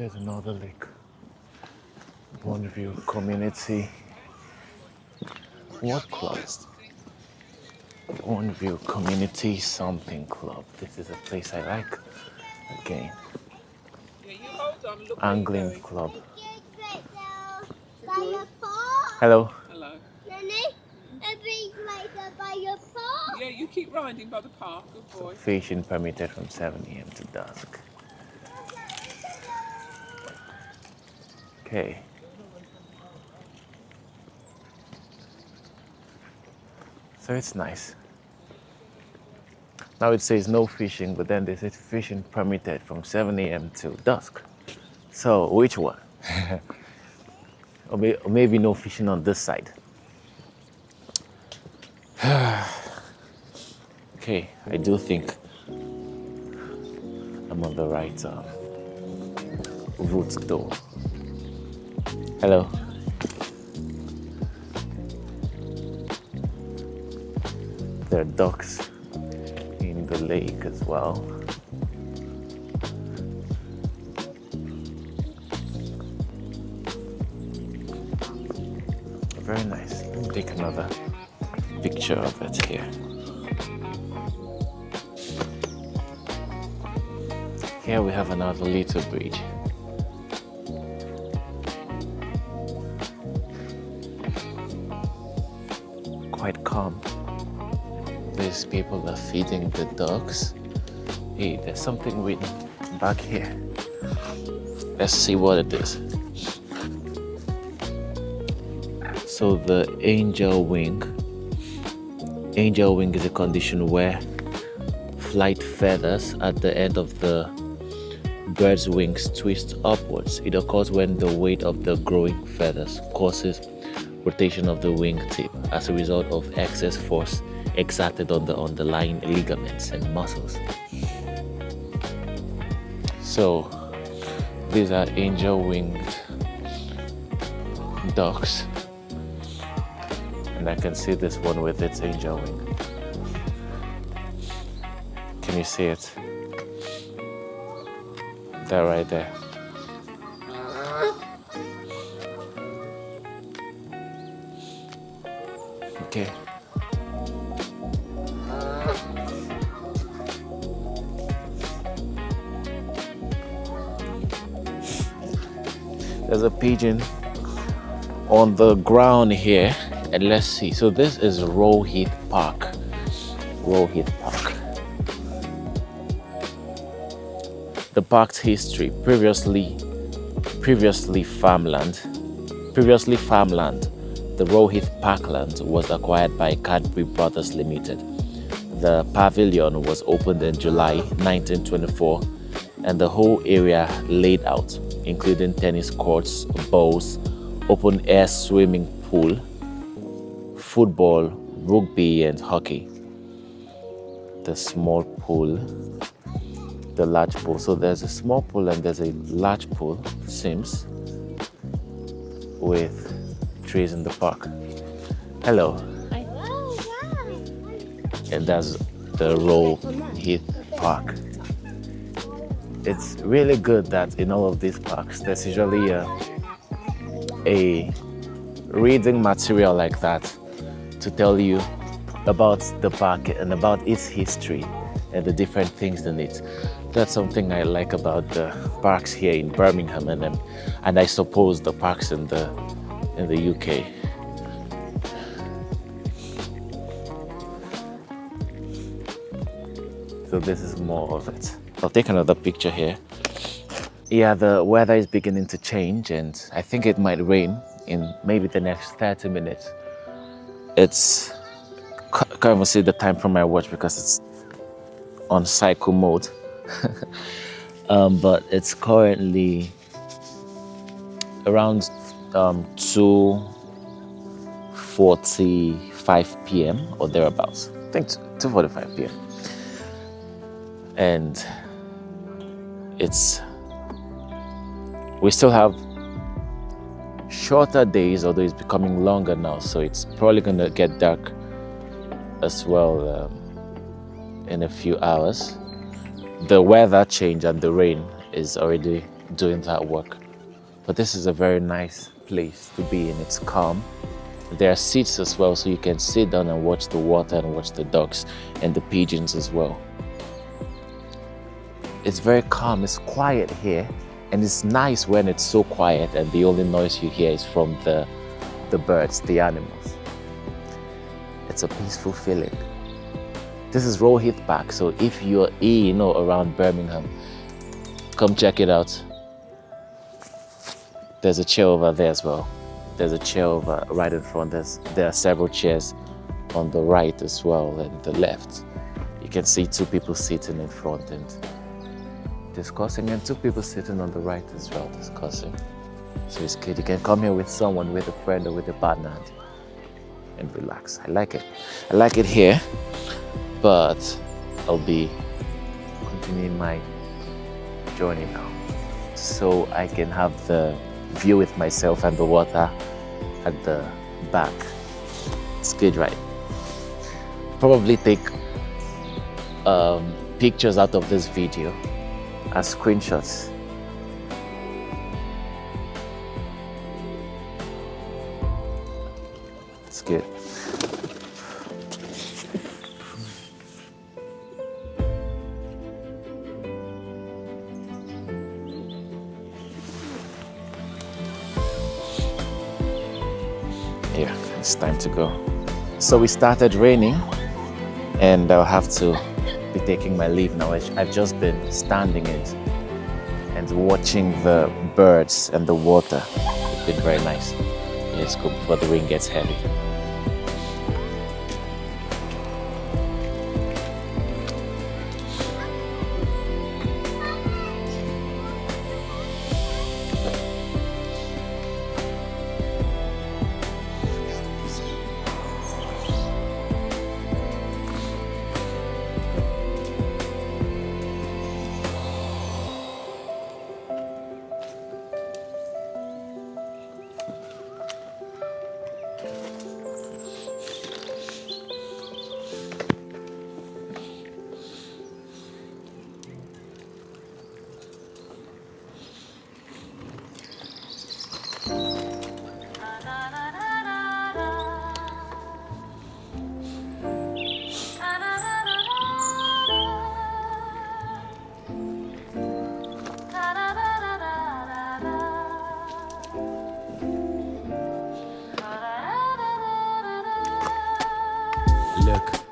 There's another lake. Bonneville Community. What club? Bonneville Community something club. This is a place I like. Again. Angling club. Hello. Hello. Nanny, a big later by your park. Yeah, you keep riding by the park, good boy. Fishing permitted from 7 a.m. to dusk. Okay. So it's nice. Now it says no fishing, but then they said fishing permitted from 7 a.m. to dusk. So which one? Or maybe no fishing on this side. Okay, I do think I'm on the right route though. Hello. There are ducks in the lake as well. Very nice. Let me take another picture of it here. Here we have another little bridge. Quite calm. These people are feeding the dogs. Hey, there's something written back here. Let's see what it is. So the angel wing. Angel wing is a condition where flight feathers at the end of the bird's wings twist upwards. It occurs when the weight of the growing feathers causes rotation of the wingtip as a result of excess force exerted on the underlying ligaments and muscles. So these are angel-winged ducks, and I can see this one with its angel wing. Can you see it? They're right there. Okay. There's a pigeon on the ground here, and let's see. So this is Rowheath Park. Rowheath Park. The park's history: previously farmland. The Rowheath Parkland was acquired by Cadbury Brothers Limited. The pavilion was opened in July 1924, and the whole area laid out, including tennis courts, bowls, open-air swimming pool, football, rugby, and hockey. The small pool, the large pool. So there's a small pool and there's a large pool, seems, with trees in the park. Hello. And that's the Rowheath Park. It's really good that in all of these parks there's usually a reading material like that to tell you about the park and about its history and the different things in it. That's something I like about the parks here in Birmingham and I suppose the parks in the UK. So this is more of it. I'll take another picture here. Yeah, the weather is beginning to change and I think it might rain in maybe the next 30 minutes. It's, can't even see the time from my watch because it's on cycle mode. But it's currently around 2:45 p.m. or thereabouts. I think 2:45 p.m. And we still have shorter days, although it's becoming longer now, so it's probably gonna get dark as well in a few hours. The weather change and the rain is already doing that work. But this is a very nice place to be in. It's calm. There are seats as well, so you can sit down and watch the water and watch the ducks and the pigeons as well. It's very calm, it's quiet here, and it's nice when it's so quiet and the only noise you hear is from the birds, the animals. It's a peaceful feeling. This is Rowheath Park, so if you're in or around Birmingham, come check it out. There's a chair over there as well. There's a chair over right in front. There are several chairs on the right as well and the left. You can see two people sitting in front and discussing, and two people sitting on the right as well discussing. So it's good. You can come here with someone, with a friend or with a partner and relax. I like it. I like it here, but I'll be continuing my journey now so I can have the view with myself and the water at the back. It's good, right? Probably take pictures out of this video as screenshots. It's good. Yeah, it's time to go. So it started raining and I'll have to be taking my leave now. I've just been standing and watching the birds and the water. It's been very nice. Let's go before the rain gets heavy.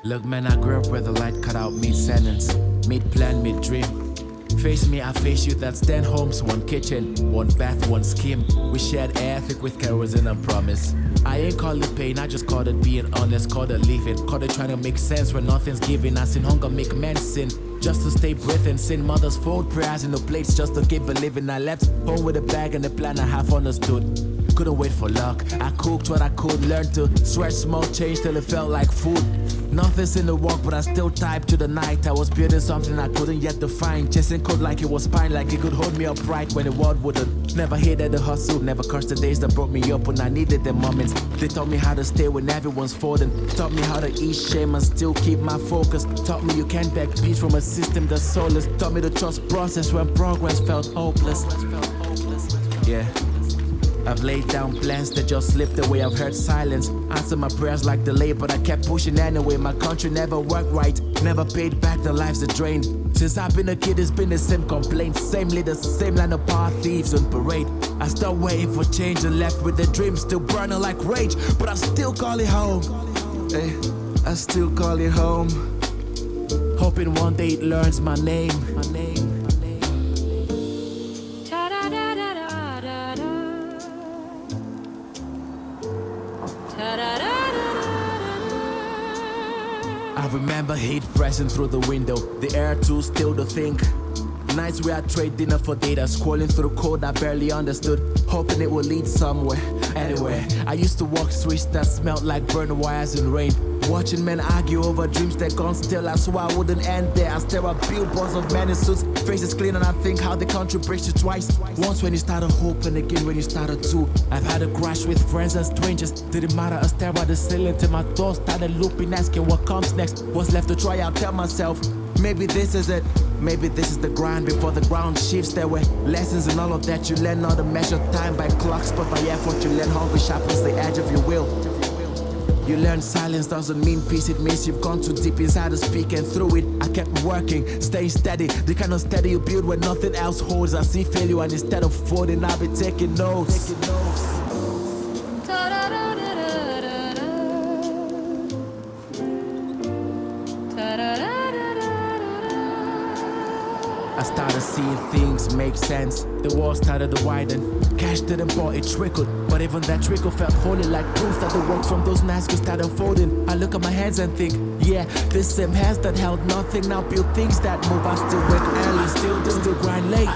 Look man, I grew up where the light cut out mid-sentence, mid-plan, mid-dream. Face me, I face you, that's 10 homes, 1 kitchen, 1 bath, 1 scheme. We shared air thick with kerosene and promise. I ain't call it pain, I just called it being honest, called it living, called it trying to make sense when nothing's given. I seen hunger make men sin, just to stay breathing. Sin mothers fold prayers in the plates just to keep believing. I left home with a bag and a plan I half understood. Couldn't wait for luck, I cooked what I could, learned to stretch small change till it felt like food. Nothing's in the work, but I still typed to the night. I was building something I couldn't yet define, chasing code like it was spine, like it could hold me upright when the world wouldn't. Never hated the hustle, never cursed the days that brought me up when I needed the moments. They taught me how to stay when everyone's folding, taught me how to eat shame and still keep my focus, taught me you can't beg peace from a system that's soulless, taught me to trust process when progress felt hopeless. Yeah, I've laid down plans that just slipped away. I've heard silence, answered my prayers like delay, but I kept pushing anyway. My country never worked right, never paid back the lives that drained. Since I've been a kid, it's been the same complaint, same leaders, same line of power thieves on parade. I stopped waiting for change and left with the dream still burning like rage, but I still call it home. Hey, I still call it home. Hoping one day it learns my name. I remember heat pressing through the window, the air too still to think. Nights where I trade dinner for data, scrolling through code I barely understood, hoping it would lead somewhere, anywhere. I used to walk streets that smelled like burned wires in rain, watching men argue over dreams that gone still. I swore I wouldn't end there. I stare at billboards of men in suits, faces clean, and I think how the country breaks you twice. Once when you started hope and again when you started to. I've had a crash with friends and strangers, didn't matter. I stare at the ceiling till my thoughts started looping, asking what comes next. What's left to try, I'll tell myself. Maybe this is it. Maybe this is the grind before the ground shifts. There were lessons and all of that. You learn how to measure time by clocks, but by effort you learn hunger sharpens the edge of your will. You learn silence doesn't mean peace, it means you've gone too deep inside to speak, and through it I kept working, staying steady. The kind of steady you build when nothing else holds. I see failure and instead of folding I'll be taking notes. I started seeing things make sense. The wall started to widen. Cash didn't pour, it trickled. But even that trickle felt holy, like proof that the work from those nights could start unfolding. I look at my hands and think, yeah, this same hands that held nothing now build things that move. I still wake early, still grind late,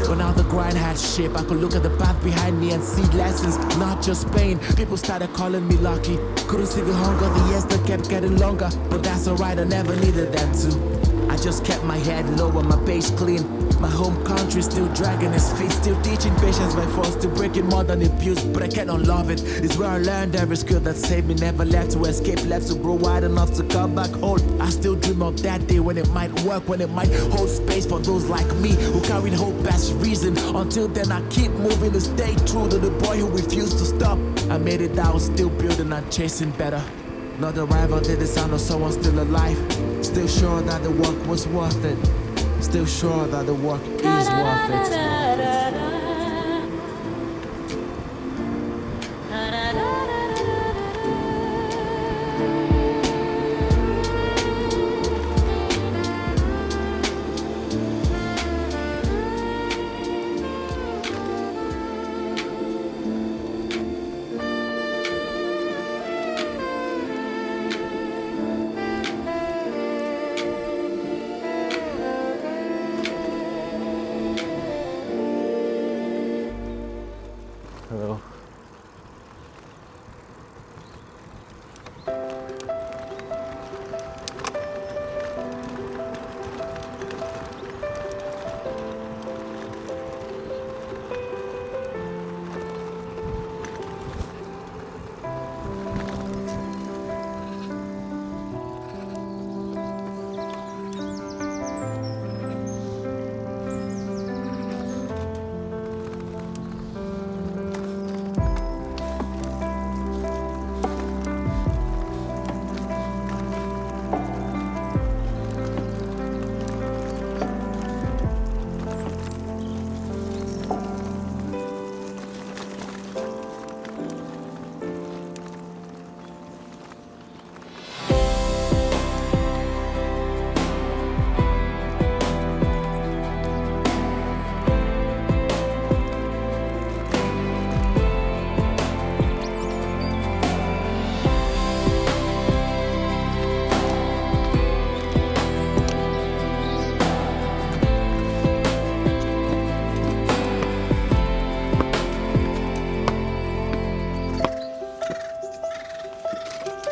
But now the grind had shape. I could look at the path behind me and see lessons, not just pain. People started calling me lucky. Couldn't see the hunger, the years that kept getting longer. But that's alright, I never needed that too. I just kept my head low and my pace clean. My home country still dragging its feet, still teaching patience by force, still breaking more than abuse. But I cannot love it. It's where I learned every skill that saved me. Never left to escape, left to grow wide enough to come back whole. I still dream of that day when it might work, when it might hold space for those like me who carried hope as reason. Until then I keep moving to stay true to the boy who refused to stop. I made it out, still building and chasing better. Not the rival, did the sound of someone still alive. Still sure that the work was worth it. Still sure that the work is worth it. Hello.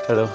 Hello.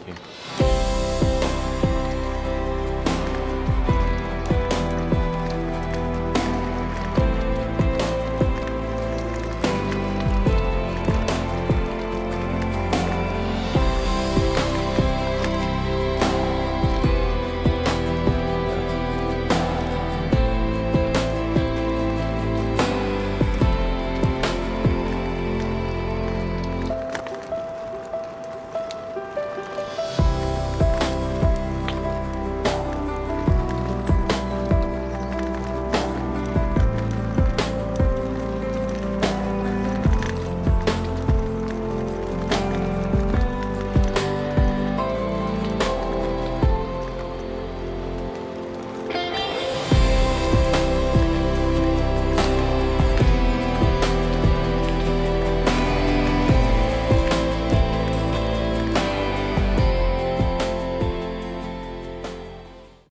you.